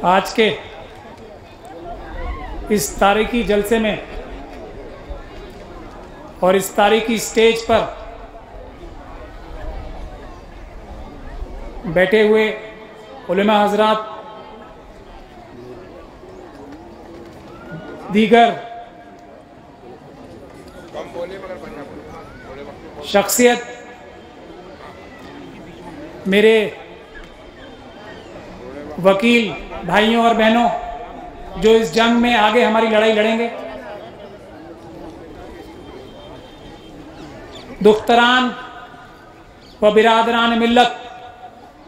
आज के इस तारीखी जलसे में और इस तारीखी स्टेज पर बैठे हुए उलेमा हजरात, दीगर शख्सियत, मेरे वकील भाइयों और बहनों जो इस जंग में आगे हमारी लड़ाई लड़ेंगे, दुख्तरान व बिरादरान मिल्लत,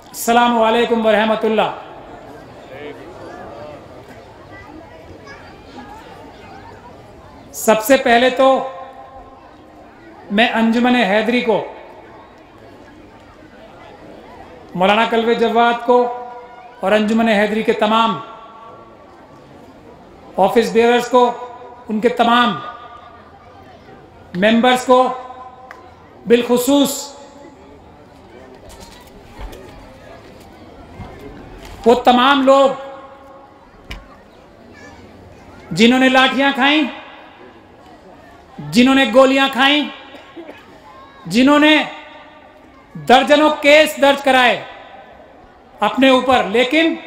अस्सलामु अलैकुम व रहमतुल्लाह। सबसे पहले तो मैं अंजुमन हैदरी को, मौलाना कल्बे जवाद को और अंजुमन हैदरी के तमाम ऑफिस बेयरर्स को, उनके तमाम मेंबर्स को, बिलखुसूस वो तमाम लोग जिन्होंने लाठियां खाई, जिन्होंने गोलियां खाई, जिन्होंने दर्जनों केस दर्ज कराए अपने ऊपर, लेकिन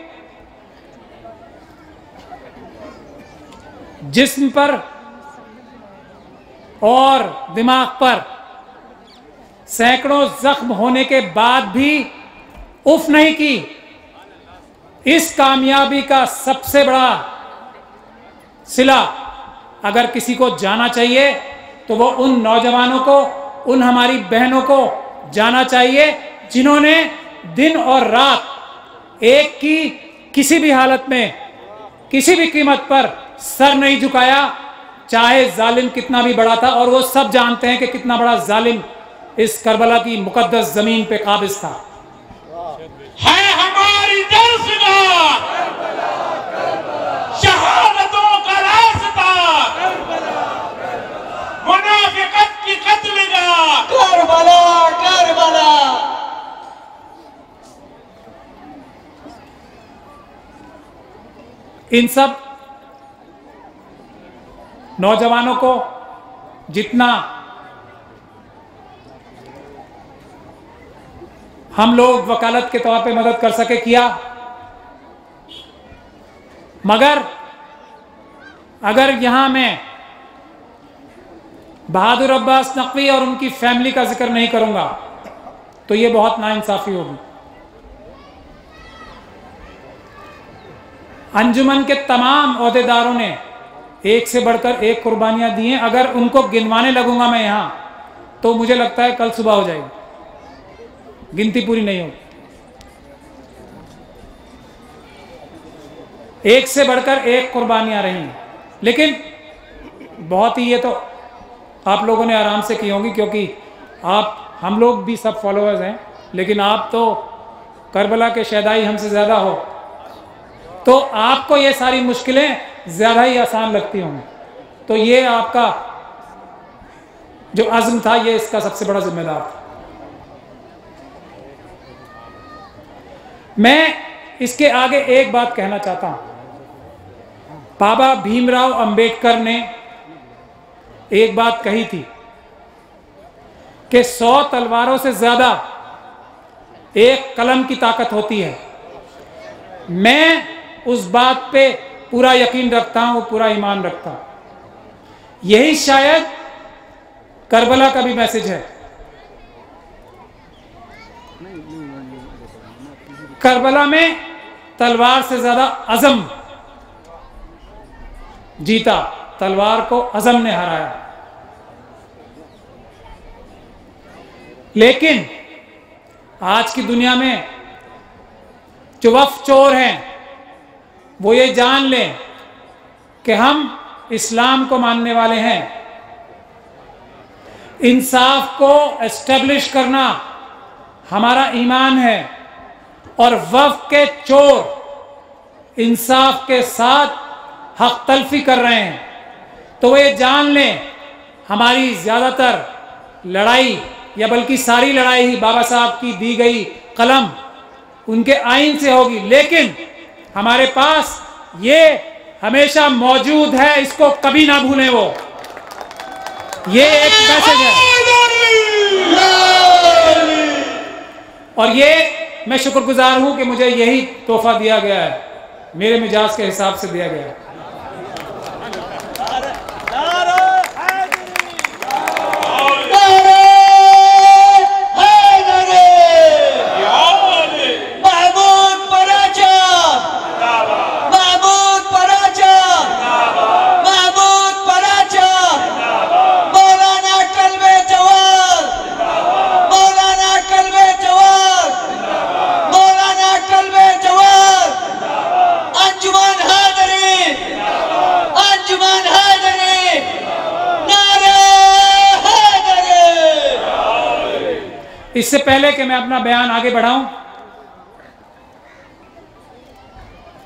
जिस्म पर और दिमाग पर सैकड़ों जख्म होने के बाद भी उफ नहीं की। इस कामयाबी का सबसे बड़ा सिला अगर किसी को जाना चाहिए तो वो उन नौजवानों को, उन हमारी बहनों को जाना चाहिए जिन्होंने दिन और रात एक की किसी भी हालत में, किसी भी कीमत पर सर नहीं झुकाया, चाहे जालिम कितना भी बड़ा था। और वो सब जानते हैं कि कितना बड़ा जालिम इस करबला की मुकद्दस जमीन पे काबिज था। है हमारी दरसगाह, शहादतों का रास्ता, मुनाफिकत की कत्लगाह, करबला करबला। इन सब नौजवानों को जितना हम लोग वकालत के तौर पे मदद कर सके किया, मगर अगर यहां मैं बहादुर अब्बास नकवी और उनकी फैमिली का जिक्र नहीं करूंगा तो ये बहुत नाइंसाफी होगी। अंजुमन के तमाम ओहदेदारों ने एक से बढ़कर एक कुर्बानियां दी हैं। अगर उनको गिनवाने लगूंगा मैं यहां तो मुझे लगता है कल सुबह हो जाएगी, गिनती पूरी नहीं होगी। एक से बढ़कर एक कुर्बानियां रही हैं, लेकिन बहुत ही, ये तो आप लोगों ने आराम से की होंगी क्योंकि हम लोग भी सब फॉलोअर्स हैं, लेकिन आप तो करबला के शहदाई हमसे ज़्यादा हो, तो आपको ये सारी मुश्किलें ज़्यादा ही आसान लगती होंगी। तो ये आपका जो अज़्म था, ये इसका सबसे बड़ा जिम्मेदार था। मैं इसके आगे एक बात कहना चाहता हूं। बाबा भीमराव अंबेडकर ने एक बात कही थी कि 100 तलवारों से ज्यादा एक कलम की ताकत होती है। मैं उस बात पे पूरा यकीन रखता हूं, पूरा ईमान रखता हूं। यही शायद करबला का भी मैसेज है। करबला में तलवार से ज्यादा अज़म जीता, तलवार को अज़म ने हराया। लेकिन आज की दुनिया में जो वफ चोर हैं वो ये जान लें कि हम इस्लाम को मानने वाले हैं। इंसाफ को एस्टेब्लिश करना हमारा ईमान है, और वफ के चोर इंसाफ के साथ हक तलफी कर रहे हैं। तो वो ये जान लें हमारी ज़्यादातर लड़ाई, या बल्कि सारी लड़ाई ही बाबा साहब की दी गई कलम, उनके आइन से होगी। लेकिन हमारे पास ये हमेशा मौजूद है, इसको कभी ना भूलें। वो ये एक मैसेज है और ये मैं शुक्रगुजार हूं कि मुझे यही तोहफा दिया गया है, मेरे मिजाज के हिसाब से दिया गया है। इससे पहले कि मैं अपना बयान आगे बढ़ाऊं,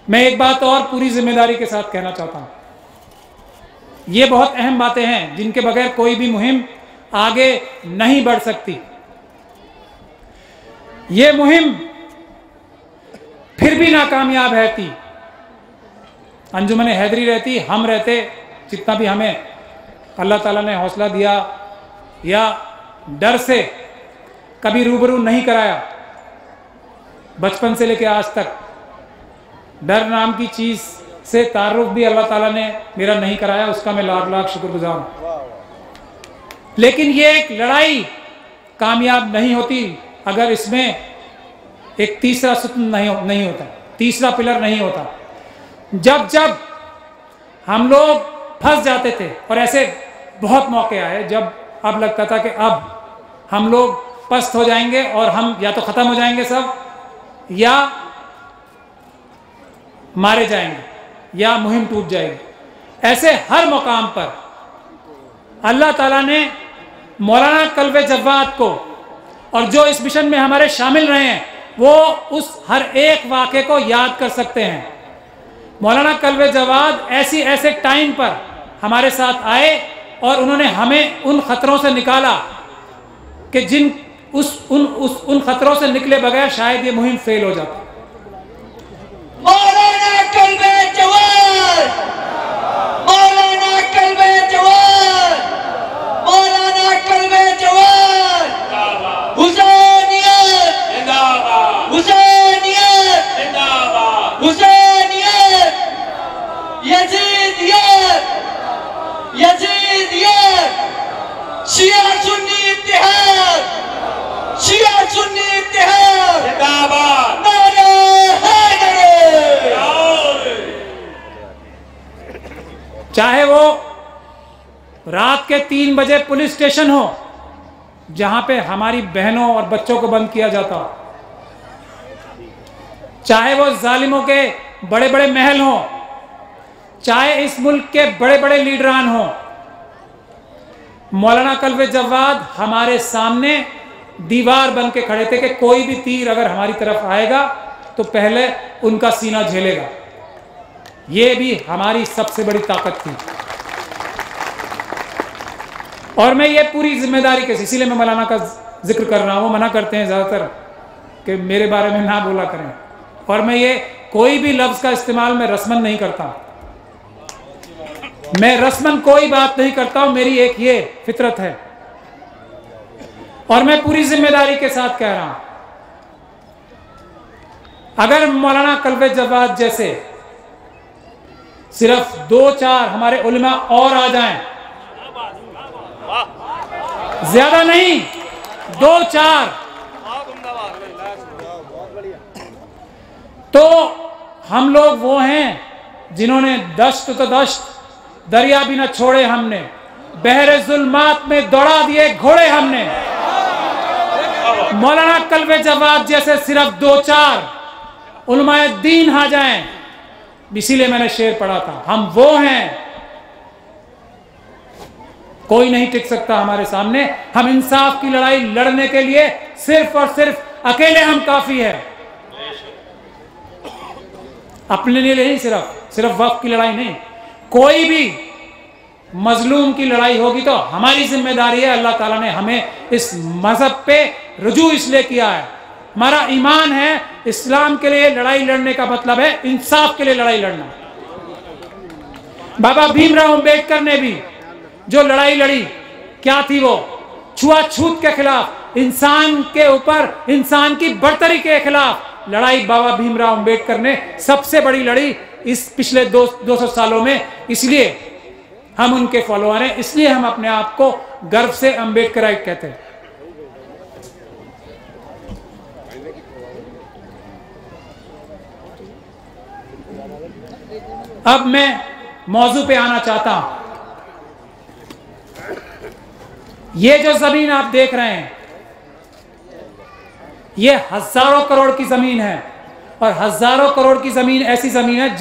मैं एक बात और पूरी जिम्मेदारी के साथ कहना चाहता हूं। ये बहुत अहम बातें हैं जिनके बगैर कोई भी मुहिम आगे नहीं बढ़ सकती। ये मुहिम फिर भी नाकामयाब रहती, अंजुमन हैदरी रहती, हम रहते, जितना भी हमें अल्लाह ताला ने हौसला दिया या डर से कभी रूबरू नहीं कराया, बचपन से लेकर आज तक डर नाम की चीज से तारुफ भी अल्लाह ताला ने मेरा नहीं कराया, उसका मैं लाख लाख शुक्रगुजार हूं। लेकिन ये एक लड़ाई कामयाब नहीं होती अगर इसमें एक तीसरा सुतन नहीं होता, तीसरा पिलर नहीं होता। जब जब हम लोग फंस जाते थे, और ऐसे बहुत मौके आए जब अब लगता था कि अब हम लोग पस्त हो जाएंगे और हम या तो खत्म हो जाएंगे सब, या मारे जाएंगे, या मुहिम टूट जाएगी। ऐसे हर मुकाम पर अल्लाह ताला ने मौलाना कल्बे जव्वाद को, और जो इस मिशन में हमारे शामिल रहे हैं, वो उस हर एक वाक़े को याद कर सकते हैं। मौलाना कल्बे जव्वाद ऐसे टाइम पर हमारे साथ आए और उन्होंने हमें उन खतरों से निकाला कि उन खतरों से निकले बगैर शायद ये मुहिम फेल हो जाती। मौलाना कल्बे जव्वाद, मौलाना कल्बे जव्वाद, मौलाना कल्बे जव्वाद, हुसैनियत जिंदाबाद, हुसैनियत जिंदाबाद, हुसैनियत, यजीदियत, यजीदियत, शिया सुन्नी इत्तेहाद, शिया सुन्नी इत्तेहाद जिंदाबाद, नारे हैदरी। चाहे वो रात के 3 बजे पुलिस स्टेशन हो जहां पे हमारी बहनों और बच्चों को बंद किया जाता हो, चाहे वो जालिमों के बड़े बड़े महल हो, चाहे इस मुल्क के बड़े बड़े लीडरान हो, मौलाना कल्बे जव्वाद हमारे सामने दीवार बन के खड़े थे कि कोई भी तीर अगर हमारी तरफ आएगा तो पहले उनका सीना झेलेगा। ये भी हमारी सबसे बड़ी ताकत थी। और मैं ये पूरी जिम्मेदारी के, इसीलिए मैं मौलाना का जिक्र कर रहा हूँ। वो मना करते हैं ज़्यादातर कि मेरे बारे में ना बोला करें, और मैं ये कोई भी लफ्ज़ का इस्तेमाल मैं रस्मन नहीं करता, मैं रस्मन कोई बात नहीं करता हूँ, मेरी एक ये फितरत है। और मैं पूरी जिम्मेदारी के साथ कह रहा हूं, अगर मौलाना कल्बे जव्वाद जैसे सिर्फ 2-4 हमारे उलमा और आ जाएं, ज्यादा नहीं, 2-4, तो हम लोग वो हैं जिन्होंने दश्त तो दश्त, दरिया भी न छोड़े हमने, बहरे जुल्मात में दौड़ा दिए घोड़े हमने। मौलाना कल्बे जव्वाद जैसे सिर्फ 2-4 उलमाए दीन आ जाएं, इसीलिए मैंने शेर पढ़ा था, हम वो हैं, कोई नहीं टिक सकता हमारे सामने। हम इंसाफ की लड़ाई लड़ने के लिए सिर्फ और सिर्फ अकेले हम काफी है, अपने लिए नहीं, सिर्फ वक्त की लड़ाई नहीं। कोई भी मजलूम की लड़ाई होगी तो हमारी जिम्मेदारी है। अल्लाह ताला ने हमें इस मजहब पे रुजू इसलिए किया है हमारा ईमान है। इस्लाम के लिए लड़ाई लड़ने का मतलब है इंसाफ के लिए लड़ाई लड़ना। बाबा भीमराव अंबेडकर ने भी जो लड़ाई लड़ी, क्या थी वो? छुआछूत के खिलाफ, इंसान के ऊपर इंसान की बर्तरी के खिलाफ लड़ाई बाबा भीमराव अंबेडकर ने सबसे बड़ी लड़ी इस पिछले 200 सालों में। इसलिए हम उनके फॉलोअर हैं, इसलिए हम अपने आप को गर्व से अंबेडकराइट कहते हैं। अब मैं मौजू पे आना चाहता हूं। ये जो जमीन आप देख रहे हैं, ये हजारों करोड़ की जमीन है, और हजारों करोड़ की जमीन ऐसी जमीन है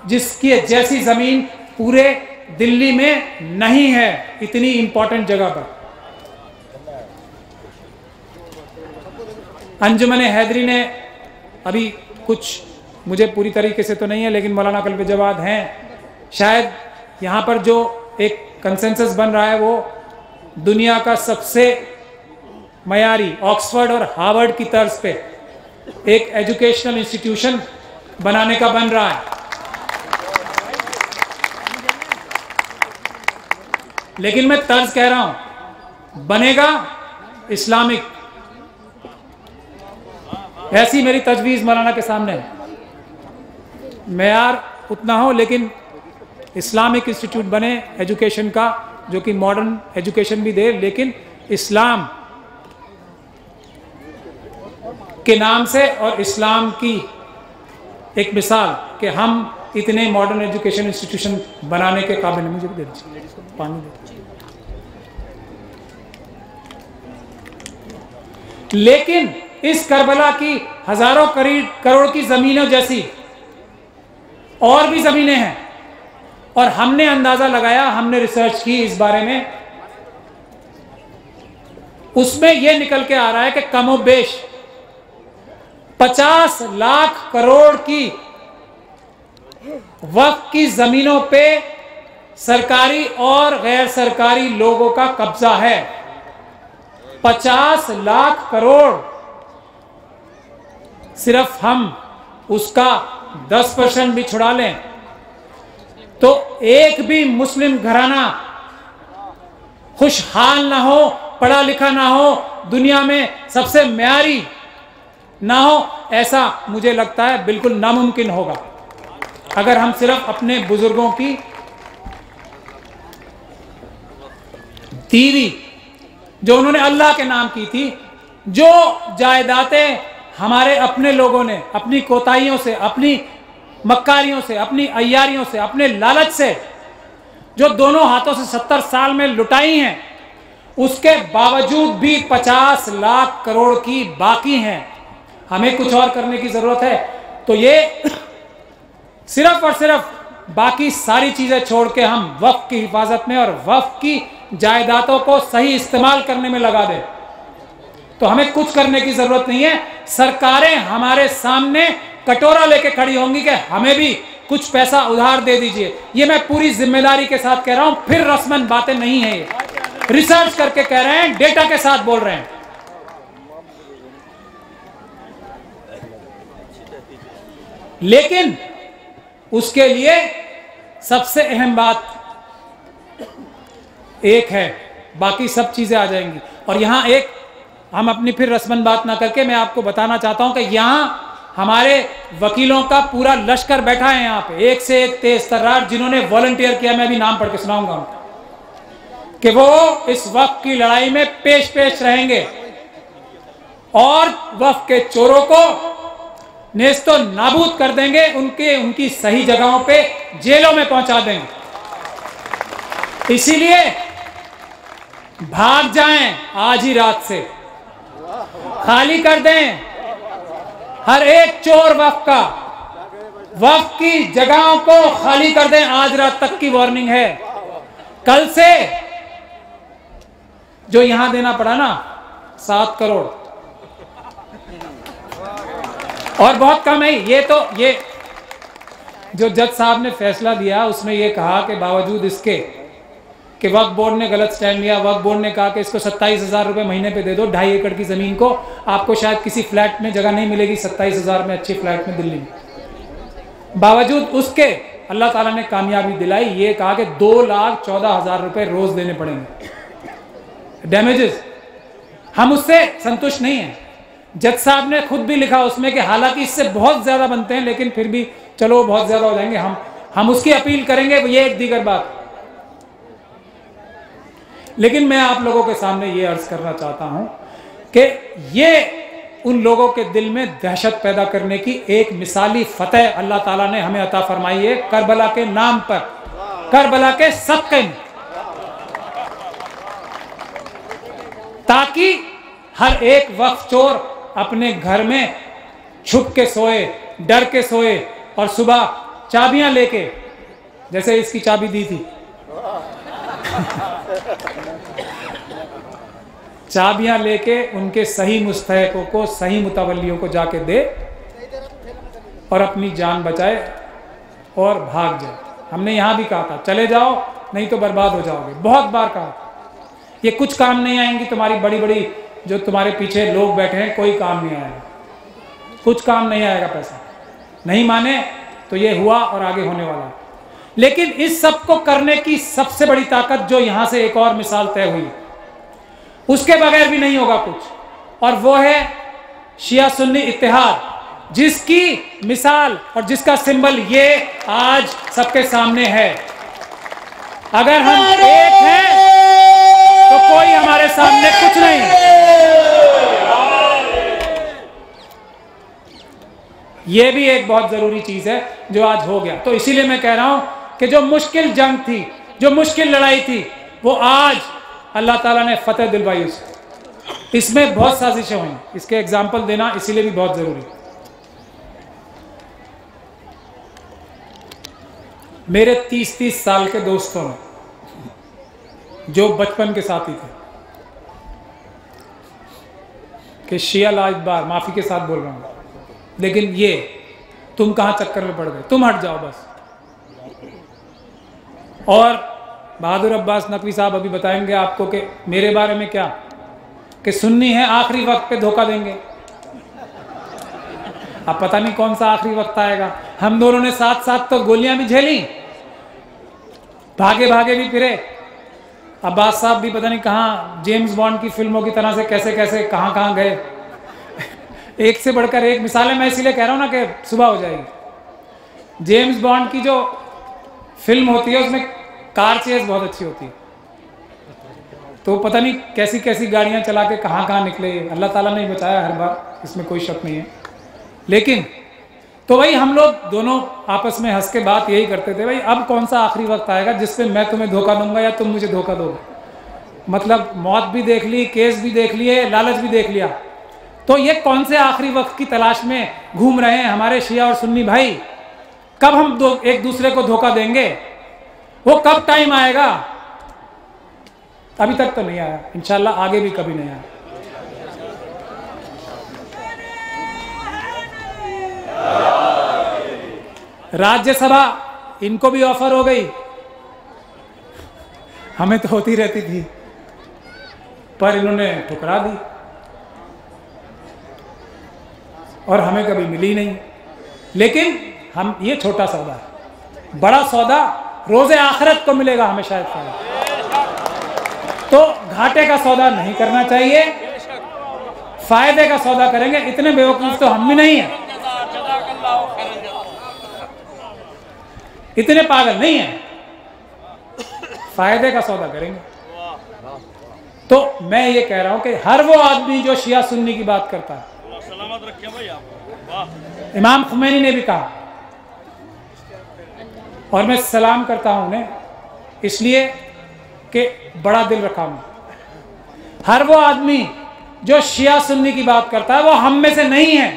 जिसकी जैसी जमीन पूरे दिल्ली में नहीं है, इतनी इंपॉर्टेंट जगह पर। अंजुमन हैदरी ने अभी कुछ, मुझे पूरी तरीके से तो नहीं है लेकिन मौलाना कल्ब जवाद हैं, शायद यहाँ पर जो एक कंसेंसस बन रहा है वो दुनिया का सबसे मयारी ऑक्सफोर्ड और हार्वर्ड की तर्ज पे एक एजुकेशनल इंस्टीट्यूशन बनाने का बन रहा है। लेकिन मैं तर्ज कह रहा हूं, बनेगा इस्लामिक। ऐसी मेरी तजवीज़ मौलाना के सामने है। मेयार उतना हो लेकिन इस्लामिक इंस्टीट्यूट बने एजुकेशन का, जो कि मॉडर्न एजुकेशन भी दे, लेकिन इस्लाम के नाम से और इस्लाम की एक मिसाल कि हम इतने मॉडर्न एजुकेशन इंस्टीट्यूशन बनाने के काबिल हैं। मुझे भी दे दीजिए पानी दे। लेकिन इस करबला की हजारों करोड़ की जमीनों जैसी और भी जमीनें हैं, और हमने अंदाजा लगाया, हमने रिसर्च की इस बारे में, उसमें यह निकल के आ रहा है कि कमोबेश 50 लाख करोड़ की वक्फ की जमीनों पे सरकारी और गैर सरकारी लोगों का कब्जा है। 50 लाख करोड़। सिर्फ हम उसका 10% भी छुड़ा लें तो एक भी मुस्लिम घराना खुशहाल ना हो, पढ़ा लिखा ना हो, दुनिया में सबसे म्यारी ना हो, ऐसा मुझे लगता है बिल्कुल नामुमकिन होगा अगर हम सिर्फ अपने बुजुर्गों की दीवी जो उन्होंने अल्लाह के नाम की थी, जो जायदादें हमारे अपने लोगों ने अपनी कोताहियों से, अपनी मक्कारियों से, अपनी अय्यारियों से, अपने लालच से जो दोनों हाथों से 70 साल में लुटाई हैं, उसके बावजूद भी 50 लाख करोड़ की बाकी हैं। हमें कुछ और करने की जरूरत है। तो ये सिर्फ और सिर्फ बाकी सारी चीजें छोड़ के हम वक्फ की हिफाजत में और वक्फ की जायदादों को सही इस्तेमाल करने में लगा दें, तो हमें कुछ करने की जरूरत नहीं है। सरकारें हमारे सामने कटोरा लेके खड़ी होंगी कि हमें भी कुछ पैसा उधार दे दीजिए। ये मैं पूरी जिम्मेदारी के साथ कह रहा हूं, फिर रस्मन बातें नहीं है, ये रिसर्च करके कह रहे हैं, डेटा के साथ बोल रहे हैं। लेकिन उसके लिए सबसे अहम बात एक है, बाकी सब चीजें आ जाएंगी। और यहां एक हम अपनी फिर रस्मन बात ना करके मैं आपको बताना चाहता हूं कि यहां हमारे वकीलों का पूरा लश्कर बैठा है यहाँ पे, एक से एक तेज तर्रार, जिन्होंने वॉलंटियर किया। मैं भी नाम पढ़ के सुनाऊंगा कि वो इस वक्फ की लड़ाई में पेश रहेंगे और वक्फ के चोरों को नेस्तो नाबूद कर देंगे, उनकी सही जगहों पे जेलों में पहुंचा देंगे। इसीलिए भाग जाएं आज ही रात से, खाली कर दें हर एक चोर वक्फ की जगहों को खाली कर दें। आज रात तक की वार्निंग है। कल से जो यहां देना पड़ा ना 7 करोड़ और बहुत कम है। ये जो जज साहब ने फैसला दिया उसमें ये कहा कि बावजूद इसके कि वक्फ बोर्ड ने गलत स्टैंड लिया, वक्फ बोर्ड ने कहा कि इसको 27,000 रुपये महीने पे दे दो, 2.5 एकड़ की ज़मीन को, आपको शायद किसी फ्लैट में जगह नहीं मिलेगी 27,000 में, अच्छी फ्लैट में दिल्ली में। बावजूद उसके अल्लाह ताला ने कामयाबी दिलाई, ये कहा कि 2,14,000 रुपये रोज़ देने पड़ेंगे डैमेजेस। हम उससे संतुष्ट नहीं हैं। जज साहब ने खुद भी लिखा उसमें कि हालांकि इससे बहुत ज़्यादा बनते हैं लेकिन फिर भी चलो बहुत ज़्यादा हो जाएंगे, हम उसकी अपील करेंगे, ये एक दीगर बात। लेकिन मैं आप लोगों के सामने ये अर्ज करना चाहता हूं कि ये उन लोगों के दिल में दहशत पैदा करने की एक मिसाली फतह अल्लाह ताला ने हमें अता फरमाई है करबला के नाम पर, करबला के सदक़े में, ताकि हर एक वक्त चोर अपने घर में छुप के सोए, डर के सोए, और सुबह चाबियां लेके, जैसे इसकी चाबी दी थी चाबियां लेके उनके सही मुस्तहिकों को, सही मुतवल्लियों को जाके दे और अपनी जान बचाए और भाग जाए। हमने यहाँ भी कहा था चले जाओ नहीं तो बर्बाद हो जाओगे, बहुत बार कहा। ये कुछ काम नहीं आएंगी तुम्हारी बड़ी बड़ी जो तुम्हारे पीछे लोग बैठे हैं, कोई काम नहीं आएगा, कुछ काम नहीं आएगा। पैसा नहीं माने तो ये हुआ और आगे होने वाला है। लेकिन इस सब को करने की सबसे बड़ी ताकत, जो यहां से एक और मिसाल तय हुई, उसके बगैर भी नहीं होगा कुछ, और वो है शिया सुन्नी इत्तेहाद, जिसकी मिसाल और जिसका सिंबल ये आज सबके सामने है। अगर हम एक हैं तो कोई हमारे सामने कुछ नहीं है। ये भी एक बहुत जरूरी चीज है जो आज हो गया। तो इसीलिए मैं कह रहा हूं कि जो मुश्किल जंग थी, जो मुश्किल लड़ाई थी, वो आज अल्लाह ताला ने फतेह दिलवाई उसको। इसमें बहुत साजिशें हुई, इसके एग्जाम्पल देना इसीलिए भी बहुत जरूरी। मेरे 30-30 साल के दोस्तों ने, जो बचपन के साथी थे, कि शिया ला इकबार, माफी के साथ बोल रहा हूं, लेकिन ये तुम कहां चक्कर में पड़ गए, तुम हट जाओ बस। और बहादुर अब्बास नकवी साहब अभी बताएंगे आपको कि मेरे बारे में क्या, कि सुन्नी है आखिरी वक्त पे धोखा देंगे। अब पता नहीं कौन सा आखिरी वक्त आएगा। हम दोनों ने साथ साथ तो गोलियां भी झेली, भागे भागे भी फिरे। अब्बास साहब भी पता नहीं कहाँ जेम्स बॉन्ड की फिल्मों की तरह से कैसे कैसे कहाँ कहाँ गए। एक से बढ़कर एक मिसालें मैं इसीलिए कह रहा हूँ ना कि सुबह हो जाएगी। जेम्स बॉन्ड की जो फिल्म होती है उसमें कार चेज बहुत अच्छी होती है, तो पता नहीं कैसी कैसी गाड़ियाँ चला के कहाँ कहाँ निकले। अल्लाह ताला ने बचाया हर बार, इसमें कोई शक नहीं है। लेकिन तो भाई हम लोग दोनों आपस में हंस के बात यही करते थे, भाई अब कौन सा आखिरी वक्त आएगा जिसपे मैं तुम्हें धोखा दूंगा या तुम मुझे धोखा दोगे। मतलब मौत भी देख ली, केस भी देख लिए, लालच भी देख लिया, तो ये कौन से आखिरी वक्त की तलाश में घूम रहे हैं हमारे शिया और सुन्नी भाई। कब हम एक दूसरे को धोखा देंगे, वो कब टाइम आएगा? अभी तक तो नहीं आया, इंशाल्लाह आगे भी कभी नहीं आया। राज्यसभा इनको भी ऑफर हो गई, हमें तो होती रहती थी, पर इन्होंने ठुकरा दी और हमें कभी मिली नहीं। लेकिन हम, ये छोटा सौदा है, बड़ा सौदा रोज़े आखिरत को मिलेगा हमें शायद फायदा। तो घाटे का सौदा नहीं करना चाहिए, फायदे का सौदा करेंगे। इतने बेवकूफ तो हम भी नहीं हैं, इतने पागल नहीं हैं, फायदे का सौदा करेंगे। तो मैं ये कह रहा हूं कि हर वो आदमी जो शिया सुन्नी की बात करता है, इमाम खुमैनी ने भी कहा, और मैं सलाम करता हूं उन्हें इसलिए कि बड़ा दिल रखा हूं। हर वो आदमी जो शिया सुन्नी की बात करता है वो हम में से नहीं है,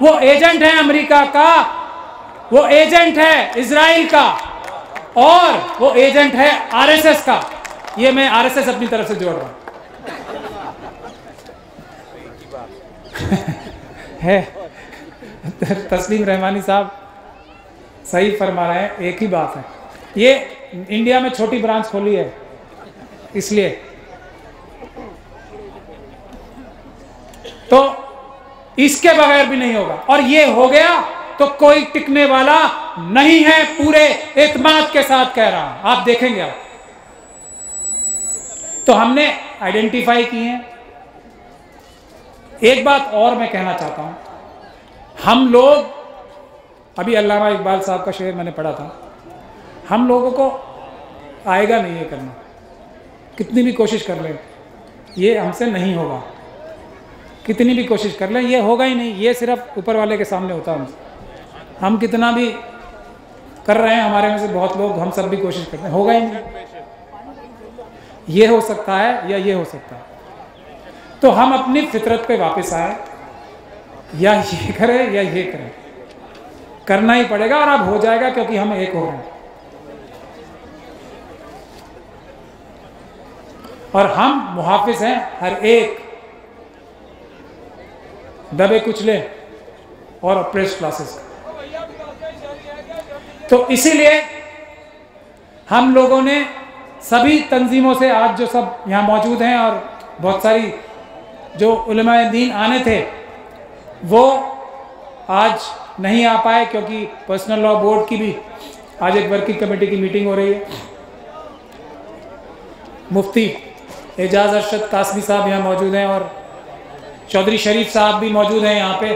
वो एजेंट है अमेरिका का, वो एजेंट है इजराइल का, और वो एजेंट है आरएसएस का। ये मैं आरएसएस अपनी तरफ से जोड़ रहा हूं। है तस्लीम रहमानी साहब सही फरमा रहे हैं, एक ही बात है। ये इंडिया में छोटी ब्रांच खोली है इसलिए तो इसके बगैर भी नहीं होगा, और ये हो गया तो कोई टिकने वाला नहीं है, पूरे एतमाद के साथ कह रहा हूं, आप देखेंगे आप। तो हमने आइडेंटिफाई किए हैं। एक बात और मैं कहना चाहता हूं, हम लोग, अभी अल्लामा इकबाल साहब का शेर मैंने पढ़ा था, हम लोगों को आएगा नहीं ये करना, कितनी भी कोशिश कर लें ये हमसे नहीं होगा, कितनी भी कोशिश कर लें ये होगा ही नहीं, ये सिर्फ ऊपर वाले के सामने होता है। हम कितना भी कर रहे हैं, हमारे में से बहुत लोग, हम सब भी कोशिश करते हैं, होगा ही नहीं। ये हो सकता है या ये हो सकता है, तो हम अपनी फितरत पे वापस आए, या ये करें या ये करें, करना ही पड़ेगा, और अब हो जाएगा क्योंकि हम एक हो रहे हैं। और हम मुहाफिज हैं हर एक दबे कुचले और ऑप्रेस्ड क्लासेस का। तो इसीलिए हम लोगों ने सभी तंजीमों से, आज जो सब यहाँ मौजूद हैं और बहुत सारी जो उलमाए दीन आने थे वो आज नहीं आ पाए, क्योंकि पर्सनल लॉ बोर्ड की भी आज एक वर्किंग कमेटी की मीटिंग हो रही है। मुफ्ती एजाज अरशद कासमी साहब यहाँ मौजूद हैं, और चौधरी शरीफ साहब भी मौजूद हैं यहाँ पे,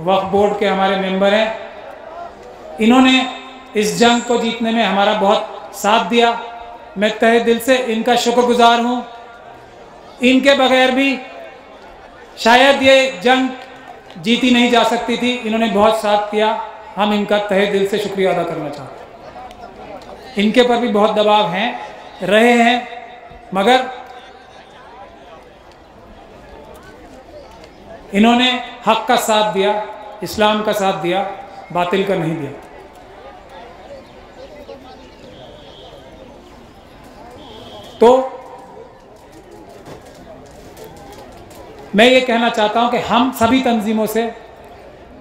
वक्फ बोर्ड के हमारे मेंबर हैं। इन्होंने इस जंग को जीतने में हमारा बहुत साथ दिया, मैं तहे दिल से इनका शुक्रगुजार हूँ। इनके बगैर भी शायद ये जंग जीती नहीं जा सकती थी, इन्होंने बहुत साथ किया, हम इनका तहे दिल से शुक्रिया अदा करना चाहते हैं। इनके पर भी बहुत दबाव हैं, रहे हैं, मगर इन्होंने हक का साथ दिया, इस्लाम का साथ दिया, बातिल का नहीं दिया। तो मैं ये कहना चाहता हूं कि हम सभी तंजीमों से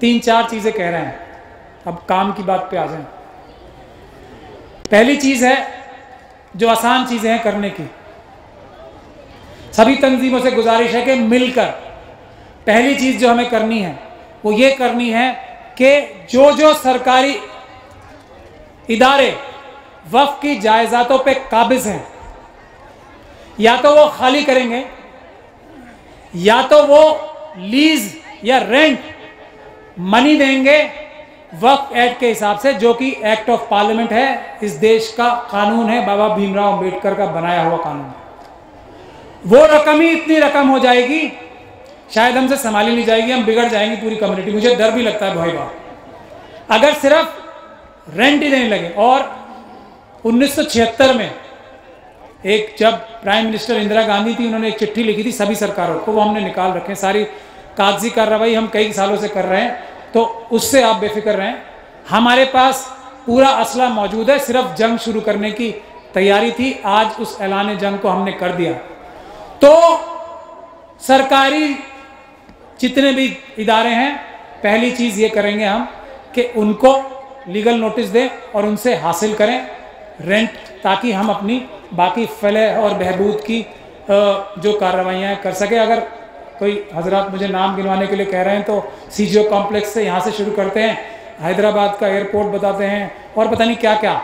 3-4 चीज़ें कह रहे हैं। अब काम की बात पे आ जाएं। पहली चीज़ है, जो आसान चीज़ें हैं करने की, सभी तंजीमों से गुजारिश है कि मिलकर पहली चीज़ जो हमें करनी है वो ये करनी है कि जो जो सरकारी इदारे वक्फ की जायज़ातों पे काबिज हैं, या तो वो खाली करेंगे, या तो वो लीज या रेंट मनी देंगे वक्फ एक्ट के हिसाब से, जो कि एक्ट ऑफ पार्लियामेंट है, इस देश का कानून है, बाबा भीमराव अंबेडकर का बनाया हुआ कानून। वो रकम ही इतनी रकम हो जाएगी, शायद हमसे संभाली नहीं जाएगी, हम बिगड़ जाएंगे पूरी कम्युनिटी। मुझे डर भी लगता है भाई बात, अगर सिर्फ रेंट ही देने लगे। और 1976 में एक, जब प्राइम मिनिस्टर इंदिरा गांधी थी, उन्होंने एक चिट्ठी लिखी थी सभी सरकारों को, वो हमने निकाल रखे हैं, सारी कागजी कार्रवाई हम कई सालों से कर रहे हैं, तो उससे आप बेफिक्र रहें। हमारे पास पूरा असला मौजूद है, सिर्फ जंग शुरू करने की तैयारी थी, आज उस ऐलान जंग को हमने कर दिया। तो सरकारी जितने भी इदारे हैं, पहली चीज़ ये करेंगे हम कि उनको लीगल नोटिस दें और उनसे हासिल करें रेंट, ताकि हम अपनी बाकी फलाह और बहबूद की जो कार्रवाइयाँ कर सके। अगर कोई हजरात मुझे नाम गिनवाने के लिए कह रहे हैं तो सीजीओ कॉम्प्लेक्स से यहाँ से शुरू करते हैं, हैदराबाद का एयरपोर्ट बताते हैं, और पता नहीं क्या क्या,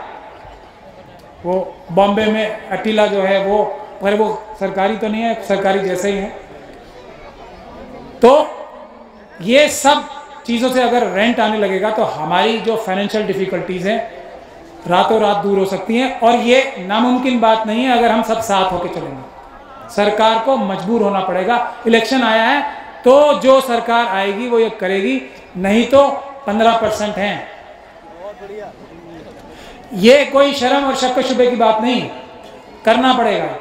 वो बॉम्बे में अटीला जो है वो, पर वो सरकारी तो नहीं है, सरकारी जैसे ही है। तो ये सब चीज़ों से अगर रेंट आने लगेगा तो हमारी जो फाइनेंशियल डिफ़िकल्टीज़ हैं रातों रात दूर हो सकती हैं, और ये नामुमकिन बात नहीं है अगर हम सब साथ होकर चलेंगे। सरकार को मजबूर होना पड़ेगा। इलेक्शन आया है तो जो सरकार आएगी वो ये करेगी, नहीं तो 15% हैं। ये कोई शर्म और शक शुबे की बात नहीं, करना पड़ेगा।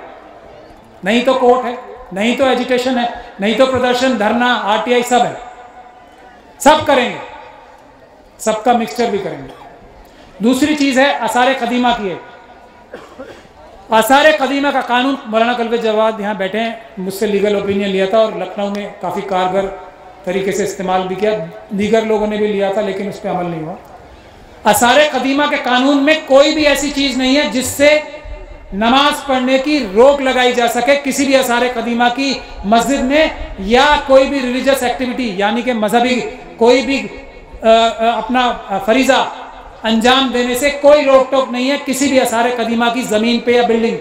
नहीं तो कोर्ट है, नहीं तो एजुटेशन है, नहीं तो प्रदर्शन, धरना, आरटीआई सब है, सब करेंगे, सबका मिक्सचर भी करेंगे। दूसरी चीज़ है आसार कदीमा की है। आसार कदीमा का कानून मौलाना कल्बे जवाद यहाँ बैठे हैं, मुझसे लीगल ओपिनियन लिया था और लखनऊ में काफ़ी कारगर तरीके से इस्तेमाल भी किया, दीगर लोगों ने भी लिया था, लेकिन उस पर अमल नहीं हुआ। आसार कदीमा के कानून में कोई भी ऐसी चीज़ नहीं है जिससे नमाज पढ़ने की रोक लगाई जा सके किसी भी आसार कदीमा की मस्जिद में, या कोई भी रिलीजियस एक्टिविटी यानी कि मजहबी कोई भी अपना फरीजा अंजाम देने से कोई रोक टोक नहीं है किसी भी आसार कदीमा की जमीन पे या बिल्डिंग।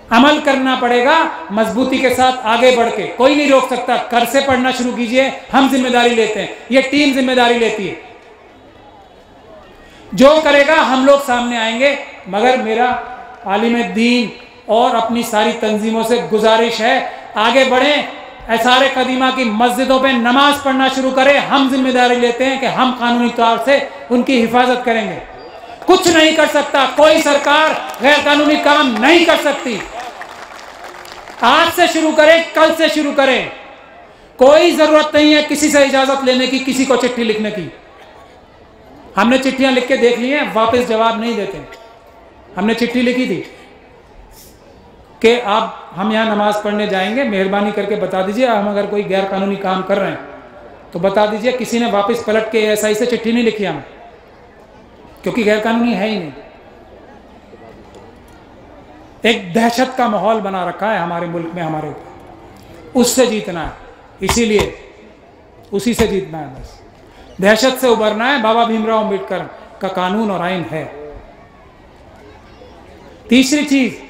अमल करना पड़ेगा मजबूती के साथ आगे बढ़ के, कोई नहीं रोक सकता। कर से पढ़ना शुरू कीजिए, हम जिम्मेदारी लेते हैं, ये टीम जिम्मेदारी लेती है। जो करेगा हम लोग सामने आएंगे, मगर मेरा आलिम दीन और अपनी सारी तंजीमों से गुजारिश है आगे बढ़ें, आसार कदीमा की मस्जिदों पे नमाज पढ़ना शुरू करें। हम जिम्मेदारी लेते हैं कि हम कानूनी तौर से उनकी हिफाजत करेंगे। कुछ नहीं कर सकता कोई सरकार, गैर कानूनी काम नहीं कर सकती। आज से शुरू करें, कल से शुरू करें। कोई जरूरत नहीं है किसी से इजाजत लेने की, किसी को चिट्ठी लिखने की। हमने चिट्ठियां लिख के देख ली हैं, वापस जवाब नहीं देते। हमने चिट्ठी लिखी थी कि आप हम यहाँ नमाज पढ़ने जाएंगे, मेहरबानी करके बता दीजिए हम अगर कोई गैर कानूनी काम कर रहे हैं तो बता दीजिए। किसी ने वापस पलट के ASI से चिट्ठी नहीं लिखी हमें, क्योंकि गैर कानूनी है ही नहीं। एक दहशत का माहौल बना रखा है हमारे मुल्क में, हमारे ऊपर। उससे जीतना है, इसीलिए उसी से जीतना है। बस दहशत से उबरना है। बाबा भीमराव अम्बेडकर का कानून और आइन है। तीसरी चीज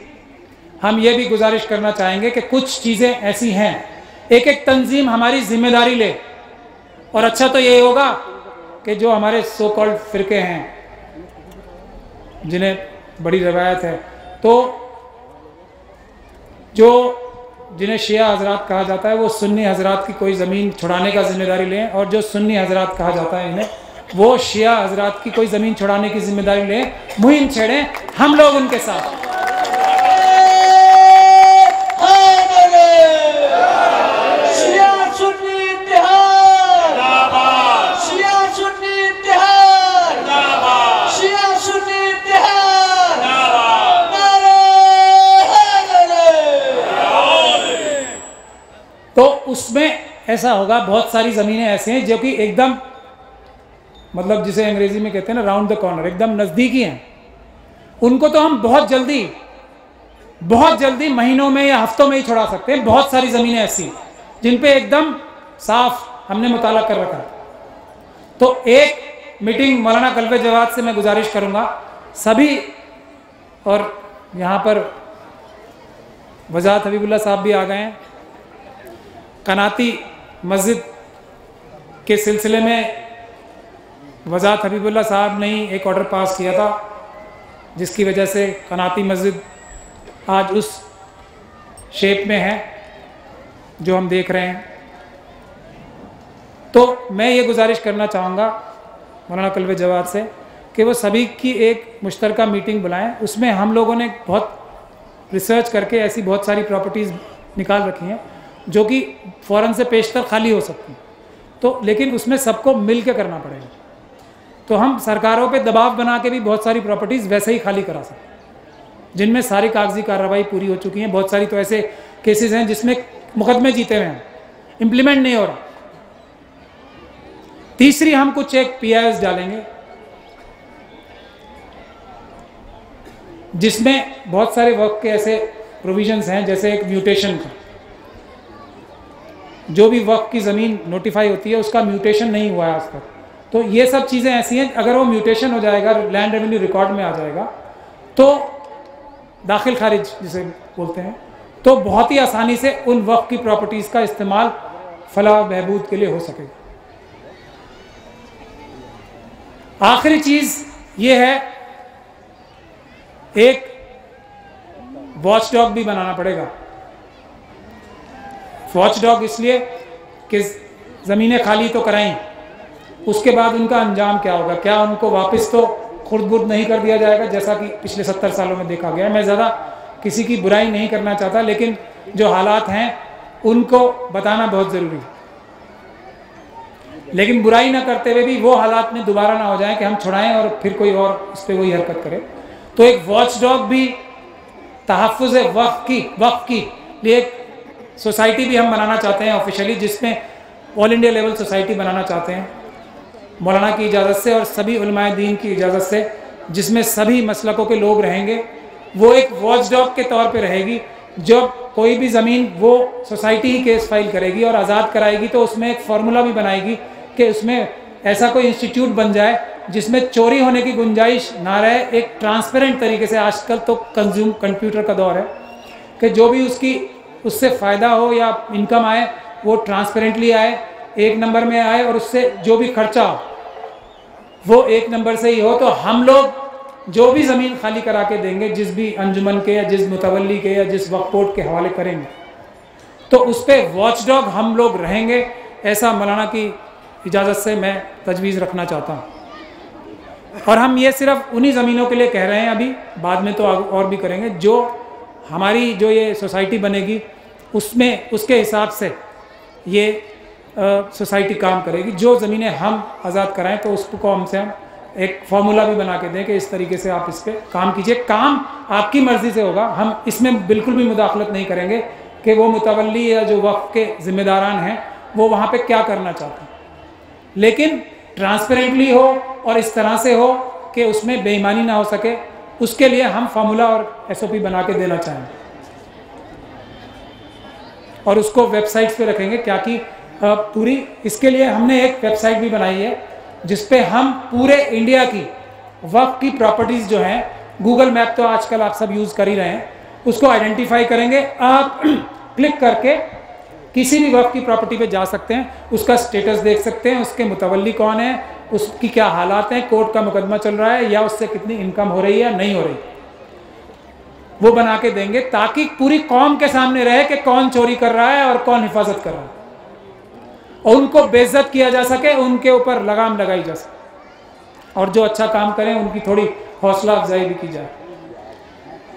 हम ये भी गुजारिश करना चाहेंगे कि कुछ चीजें ऐसी हैं, एक एक तंजीम हमारी जिम्मेदारी ले। और अच्छा तो ये होगा कि जो हमारे सो कॉल्ड फिरके हैं जिन्हें बड़ी रवायत है, तो जो जिन्हें शिया हजरात कहा जाता है, वो सुन्नी हजरात की कोई ज़मीन छुड़ाने का जिम्मेदारी लें, और जो सुन्नी हजरात कहा जाता है इन्हें, वो शिया हजरात की कोई ज़मीन छुड़ाने की जिम्मेदारी लें। मुहिम छेड़ें हम लोग उनके साथ। तो उसमें ऐसा होगा, बहुत सारी ज़मीनें ऐसी हैं जो कि एकदम मतलब जिसे अंग्रेजी में कहते हैं ना राउंड द कॉर्नर, एकदम नज़दीकी हैं। उनको तो हम बहुत जल्दी महीनों में या हफ्तों में ही छुड़ा सकते हैं। बहुत सारी ज़मीनें ऐसी जिन पे एकदम साफ हमने मुताला कर रखा है। तो एक मीटिंग मौलाना कल्बे जवाद से मैं गुजारिश करूँगा सभी, और यहाँ पर वज़ात हबीबुल्ला साहब भी आ गए हैं। कनाती मस्जिद के सिलसिले में वज़ात हबीबुल्ला साहब ने ही एक ऑर्डर पास किया था, जिसकी वजह से कनाती मस्जिद आज उस शेप में है जो हम देख रहे हैं। तो मैं ये गुजारिश करना चाहूँगा मौलाना कल्बे जवाद से कि वो सभी की एक मुश्तरका मीटिंग बुलाएं। उसमें हम लोगों ने बहुत रिसर्च करके ऐसी बहुत सारी प्रॉपर्टीज़ निकाल रखी हैं जो कि फ़ौरन से पेशतर खाली हो सकती हैं। तो लेकिन उसमें सबको मिल के करना पड़ेगा। तो हम सरकारों पे दबाव बना के भी बहुत सारी प्रॉपर्टीज़ वैसे ही खाली करा सकते हैं जिनमें सारी कागजी कार्रवाई पूरी हो चुकी हैं। बहुत सारी तो ऐसे केसेस हैं जिसमें मुकदमे जीते हुए हैं, इम्प्लीमेंट नहीं हो रहा। तीसरी हम कुछ एक PIS डालेंगे जिसमें बहुत सारे वक्त के ऐसे प्रोविजंस हैं, जैसे एक म्यूटेशन का, जो भी वक्त की ज़मीन नोटिफाई होती है उसका म्यूटेशन नहीं हुआ है आज तक। तो ये सब चीज़ें ऐसी हैं, अगर वो म्यूटेशन हो जाएगा, लैंड रेवेन्यू रिकॉर्ड में आ जाएगा, तो दाखिल खारिज जिसे बोलते हैं, तो बहुत ही आसानी से उन वक्त की प्रॉपर्टीज़ का इस्तेमाल फलाह बहबूद के लिए हो सकेगा। आखिरी चीज़ ये है, एक वॉच डॉग भी बनाना पड़ेगा। वॉच डॉग इसलिए कि ज़मीनें खाली तो कराई, उसके बाद उनका अंजाम क्या होगा? क्या उनको वापस तो खुर्द-बुर्द नहीं कर दिया जाएगा जैसा कि पिछले 70 सालों में देखा गया? मैं ज़्यादा किसी की बुराई नहीं करना चाहता, लेकिन जो हालात हैं उनको बताना बहुत ज़रूरी है। लेकिन बुराई ना करते हुए भी वो हालात में दोबारा ना हो जाए कि हम छुड़ाएं और फिर कोई और इस पर वही हरकत करे। तो एक वॉच डॉग भी तहफ़्फ़ुज़ वक्फ़ की लिए एक सोसाइटी भी हम बनाना चाहते हैं ऑफिशियली, जिसमें ऑल इंडिया लेवल सोसाइटी बनाना चाहते हैं मौलाना की इजाज़त से और सभी उलमाए दीन की इजाज़त से, जिसमें सभी मसलकों के लोग रहेंगे। वो एक वॉचडॉग के तौर पे रहेगी। जब कोई भी ज़मीन वो सोसाइटी ही केस फाइल करेगी और आज़ाद कराएगी तो उसमें एक फार्मूला भी बनाएगी कि उसमें ऐसा कोई इंस्टीट्यूट बन जाए जिसमें चोरी होने की गुंजाइश ना रहे। एक ट्रांसपेरेंट तरीके से, आजकल तो कंप्यूटर का दौर है कि जो भी उससे फ़ायदा हो या इनकम आए वो ट्रांसपेरेंटली आए, एक नंबर में आए, और उससे जो भी खर्चा हो वो एक नंबर से ही हो। तो हम लोग जो भी ज़मीन खाली करा के देंगे, जिस भी अंजुमन के या जिस मुतवल्ली के या जिस वक्फ बोर्ड के हवाले करेंगे, तो उस पर वॉचडॉग हम लोग रहेंगे। ऐसा मौलाना की इजाज़त से मैं तजवीज़ रखना चाहता हूँ। और हम ये सिर्फ उन्हीं ज़मीनों के लिए कह रहे हैं, अभी बाद में तो और भी करेंगे। जो हमारी जो ये सोसाइटी बनेगी उसमें उसके हिसाब से ये सोसाइटी काम करेगी। जो ज़मीनें हम आज़ाद कराएं तो उसको हमसे हम एक फार्मूला भी बना के दें कि इस तरीके से आप इस पर काम कीजिए। काम आपकी मर्ज़ी से होगा, हम इसमें बिल्कुल भी मुदाखलत नहीं करेंगे कि वो मुतवल्ली या जो वक्फ के ज़िम्मेदारान हैं वो वहाँ पे क्या करना चाहते हैं, लेकिन ट्रांसपेरेंटली हो और इस तरह से हो कि उसमें बेईमानी ना हो सके। उसके लिए हम फार्मूला और SOP बना के देना चाहेंगे और उसको वेबसाइट्स पे रखेंगे। क्या कि पूरी इसके लिए हमने एक वेबसाइट भी बनाई है जिस पे हम पूरे इंडिया की वक्फ की प्रॉपर्टीज़ जो हैं, गूगल मैप तो आजकल आप सब यूज़ कर ही रहे हैं, उसको आइडेंटिफाई करेंगे। आप क्लिक करके किसी भी वक्फ की प्रॉपर्टी पे जा सकते हैं, उसका स्टेटस देख सकते हैं, उसके मुतवल्ली कौन है, उसकी क्या हालात हैं, कोर्ट का मुकदमा चल रहा है या उससे कितनी इनकम हो रही है या नहीं हो रही, वो बना के देंगे ताकि पूरी कौम के सामने रहे कि कौन चोरी कर रहा है और कौन हिफाजत कर रहा है, और उनको बेइज्जत किया जा सके, उनके ऊपर लगाम लगाई जा सके, और जो अच्छा काम करें उनकी थोड़ी हौसला अफजाई भी की जाए।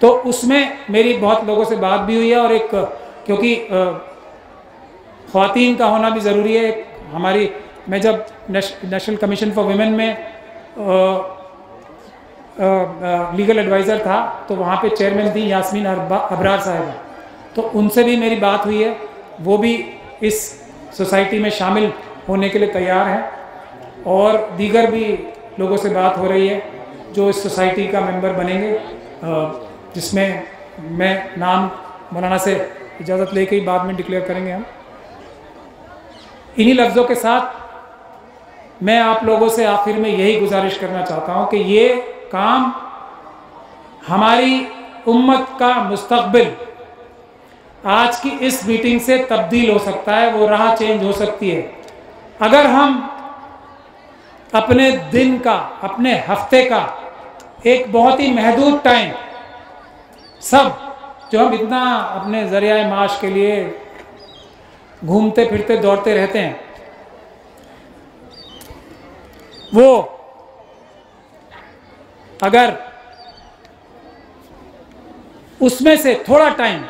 तो उसमें मेरी बहुत लोगों से बात भी हुई है, और एक क्योंकि ख़वातीन का होना भी ज़रूरी है। हमारी मैं जब नेशनल कमीशन फॉर वुमेन में लीगल एडवाइज़र था तो वहाँ पे चेयरमैन थी यास्मीन अबरार साहिबा, तो उनसे भी मेरी बात हुई है। वो भी इस सोसाइटी में शामिल होने के लिए तैयार हैं, और दीगर भी लोगों से बात हो रही है जो इस सोसाइटी का मेंबर बनेंगे, जिसमें मैं नाम मौलाना से इजाज़त लेके ही बाद में डिक्लेयर करेंगे हम। इन्हीं लफ्ज़ों के साथ मैं आप लोगों से आखिर में यही गुजारिश करना चाहता हूँ कि ये काम हमारी उम्मत का मुस्तक़बिल आज की इस मीटिंग से तब्दील हो सकता है, वो राह चेंज हो सकती है अगर हम अपने दिन का, अपने हफ्ते का एक बहुत ही महदूद टाइम, सब जो हम इतना अपने ज़रिया माश के लिए घूमते फिरते दौड़ते रहते हैं, वो अगर उसमें से थोड़ा टाइम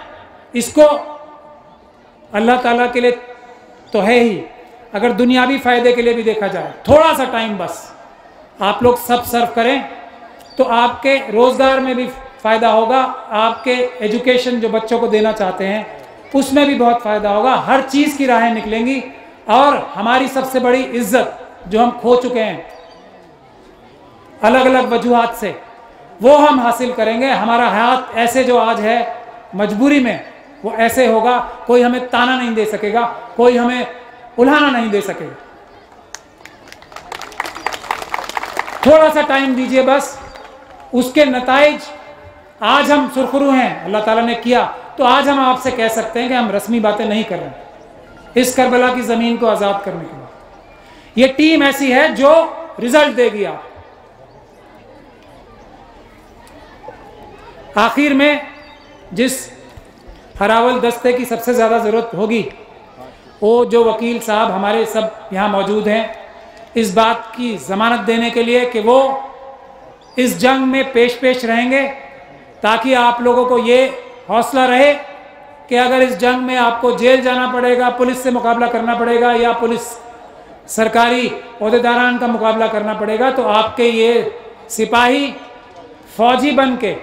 इसको अल्लाह ताला के लिए तो है ही, अगर दुनियावी फ़ायदे के लिए भी देखा जाए, थोड़ा सा टाइम बस आप लोग सब सर्व करें तो आपके रोज़गार में भी फ़ायदा होगा, आपके एजुकेशन जो बच्चों को देना चाहते हैं उसमें भी बहुत फ़ायदा होगा, हर चीज़ की राहें निकलेंगी, और हमारी सबसे बड़ी इज्जत जो हम खो चुके हैं अलग अलग वजूहात से, वो हम हासिल करेंगे। हमारा हयात ऐसे जो आज है मजबूरी में, वो ऐसे होगा, कोई हमें ताना नहीं दे सकेगा, कोई हमें उल्हाना नहीं दे सकेगा। थोड़ा सा टाइम दीजिए बस, उसके नताइज आज हम सुरखरू हैं, अल्लाह ताला ने किया, तो आज हम आपसे कह सकते हैं कि हम रस्मी बातें नहीं कर रहे इस करबला की ज़मीन को आज़ाद करने के लिए। ये टीम ऐसी है जो रिजल्ट देगी। आप आखिर में जिस हरावल दस्ते की सबसे ज़्यादा ज़रूरत होगी, वो जो वकील साहब हमारे सब यहाँ मौजूद हैं, इस बात की ज़मानत देने के लिए कि वो इस जंग में पेश रहेंगे, ताकि आप लोगों को ये हौसला रहे कि अगर इस जंग में आपको जेल जाना पड़ेगा, पुलिस से मुकाबला करना पड़ेगा या पुलिस सरकारी ओहदेदारान का मुकाबला करना पड़ेगा, तो आपके ये सिपाही फौजी बन के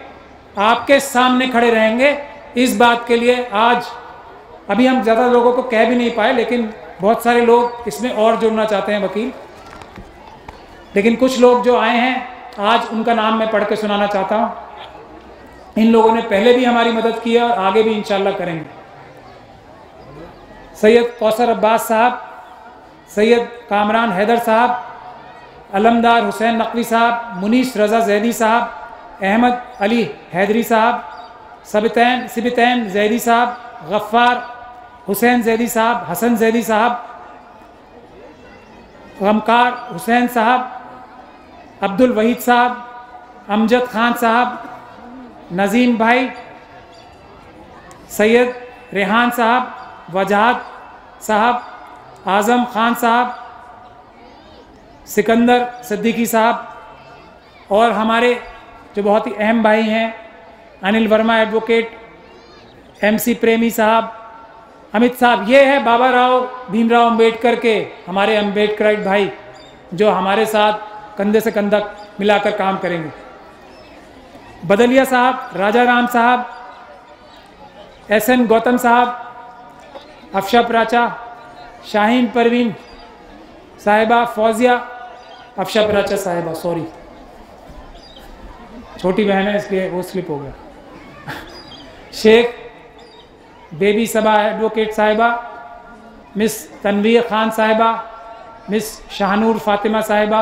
आपके सामने खड़े रहेंगे। इस बात के लिए आज अभी हम ज़्यादा लोगों को कह भी नहीं पाए, लेकिन बहुत सारे लोग इसमें और जुड़ना चाहते हैं वकील, लेकिन कुछ लोग जो आए हैं आज उनका नाम मैं पढ़ के सुनाना चाहता हूँ। इन लोगों ने पहले भी हमारी मदद की है और आगे भी इंशाल्लाह करेंगे। सैयद कौसर अब्बास साहब, सैयद कामरान हैदर साहब, अलमदार हुसैन नकवी साहब, मुनीस रज़ा जैदी साहब, अहमद अली हैदरी साहब, सिबितैन जैदी साहब, गफ्फार हुसैन जैदी साहब, हसन जैदी साहब, गमकार हुसैन साहब, अब्दुल वहीद साहब, अमजद खान साहब, नज़ीम भाई, सैयद रेहान साहब, वजाहत साहब, आज़म खान साहब, सिकंदर सिद्दीकी साहब और हमारे जो बहुत ही अहम भाई हैं अनिल वर्मा एडवोकेट, MC प्रेमी साहब, अमित साहब। ये है बाबा राव भीमराव अंबेडकर के हमारे अम्बेडकराइट भाई जो हमारे साथ कंधे से कंधा मिलाकर काम करेंगे। बदलिया साहब, राजा राम साहब, SN गौतम साहब, अफशा प्राचा, शाहीन परवीन साहिबा, फौजिया अफशा प्राचा साहिबा, सॉरी छोटी बहन है इसलिए वो स्लिप हो गया। शेख बेबी सबा एडवोकेट साहिबा, मिस तनवीर खान साहिबा, मिस शाहनूर फातिमा साहिबा,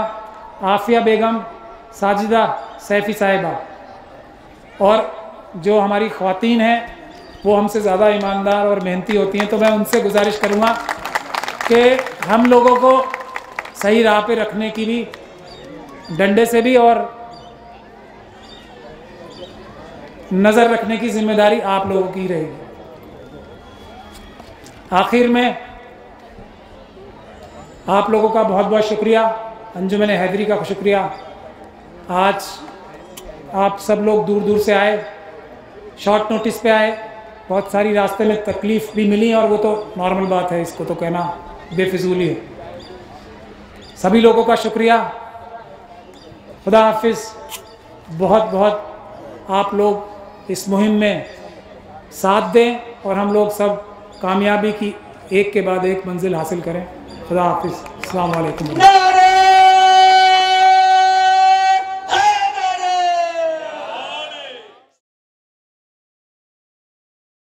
आफिया बेगम, साजिदा सैफ़ी साहिबा। और जो हमारी ख़वातीन हैं वो हमसे ज़्यादा ईमानदार और मेहनती होती हैं, तो मैं उनसे गुजारिश करूँगा कि हम लोगों को सही राह पे रखने की भी, डंडे से भी और नज़र रखने की जिम्मेदारी आप लोगों की रहेगी। आखिर में आप लोगों का बहुत बहुत शुक्रिया, अंजुमन हैदरी का शुक्रिया। आज आप सब लोग दूर दूर से आए, शॉर्ट नोटिस पे आए, बहुत सारी रास्ते में तकलीफ़ भी मिली और वो तो नॉर्मल बात है, इसको तो कहना बेफिजूली है। सभी लोगों का शुक्रिया, खुदा हाफिज़। बहुत बहुत आप लोग इस मुहिम में साथ दें और हम लोग सब कामयाबी की एक के बाद एक मंजिल हासिल करें। खुदा हाफिज़। अस्सलाम वालेकुम।